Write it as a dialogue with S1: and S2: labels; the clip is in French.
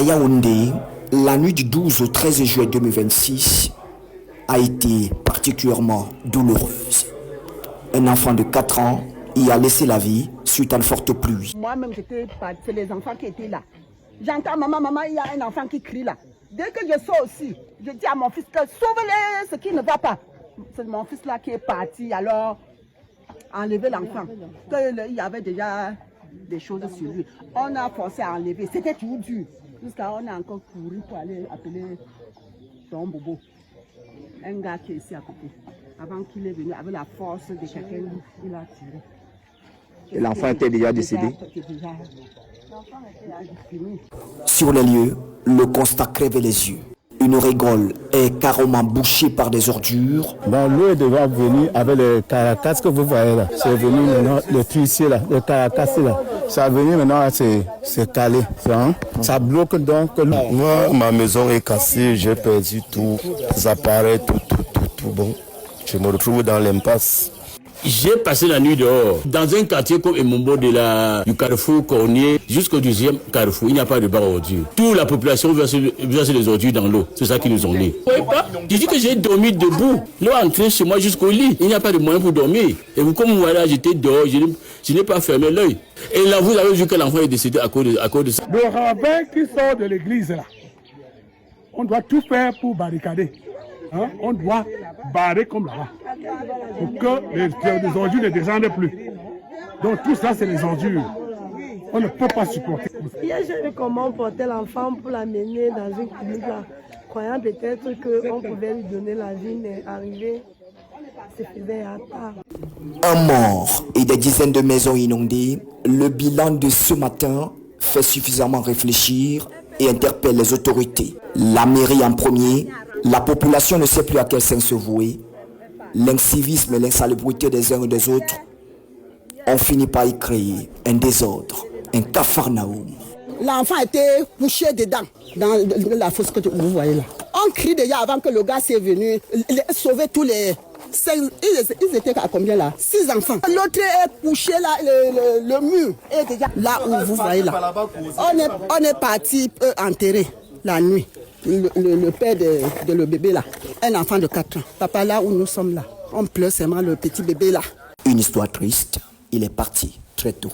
S1: À Yaoundé, la nuit du 12 au 13 juillet 2026 a été particulièrement douloureuse. Un enfant de 4 ans y a laissé la vie suite à une forte pluie.
S2: Moi-même, c'est les enfants qui étaient là. J'entends maman, il y a un enfant qui crie là. Dès que je sors aussi, je dis à mon fils que sauve-les, ce qui ne va pas. C'est mon fils là qui est parti, alors enlever l'enfant. Il y avait déjà des choses sur lui. On a forcé à enlever, c'était tout dur. Jusqu'à on a encore couru pour aller appeler son bobo. Un gars qui est ici à côté. Avant qu'il est venu, avec la force de quelqu'un, il a tiré.
S3: Et l'enfant était déjà décédé?
S1: Sur les lieux, le constat crève les yeux. Une rigole est carrément bouchée par des ordures.
S4: Bon, l'eau est devant venir avec le caracas que vous voyez là. C'est venu maintenant, le truicier là, le caracas là. Ça est venu maintenant à se caler. Ça bloque donc l'eau.
S5: Moi, ma maison est cassée, j'ai perdu tout, les appareils, tout bon. Je me retrouve dans l'impasse.
S6: J'ai passé la nuit dehors, dans un quartier comme Emombo du carrefour Cornier jusqu'au 12e carrefour. Il n'y a pas de bar à ordures. Toute la population verse les ordures dans l'eau. C'est ça qu'ils nous ont mis. Vous voyez pas? Je dis que j'ai dormi debout. L'eau est entrée chez moi jusqu'au lit. Il n'y a pas de moyen pour dormir. Et vous, comme vous voyez là, j'étais dehors, je n'ai pas fermé l'œil. Et là, vous avez vu que l'enfant est décédé à cause de ça.
S7: Le rabbin qui sort de l'église là, on doit tout faire pour barricader. On doit barrer comme là-bas pour que les ordures ne descendent plus. Donc tout ça, c'est les ordures. On ne peut pas supporter.
S8: Hier, j'ai vu comment on portait l'enfant pour l'amener dans une clinique là, croyant peut-être qu'on pouvait lui donner la vie, mais arrivé, c'est faisait à part.
S1: Un mort et des dizaines de maisons inondées, le bilan de ce matin fait suffisamment réfléchir et interpelle les autorités. La mairie en premier. La population ne sait plus à quel sein se vouer. L'incivisme et l'insalubrité des uns et des autres ont fini par y créer un désordre, un capharnaüm.
S2: L'enfant était couché dedans, dans la fosse que vous voyez là. On crie déjà avant que le gars soit venu sauver tous les... Ils étaient à combien là? 6 enfants. L'autre est couché là, le mur est déjà là où vous voyez là. On est parti enterrer la nuit. Le père de le bébé là, un enfant de 4 ans. Papa, là où nous sommes là, on pleure seulement le petit bébé là.
S1: Une histoire triste, il est parti très tôt.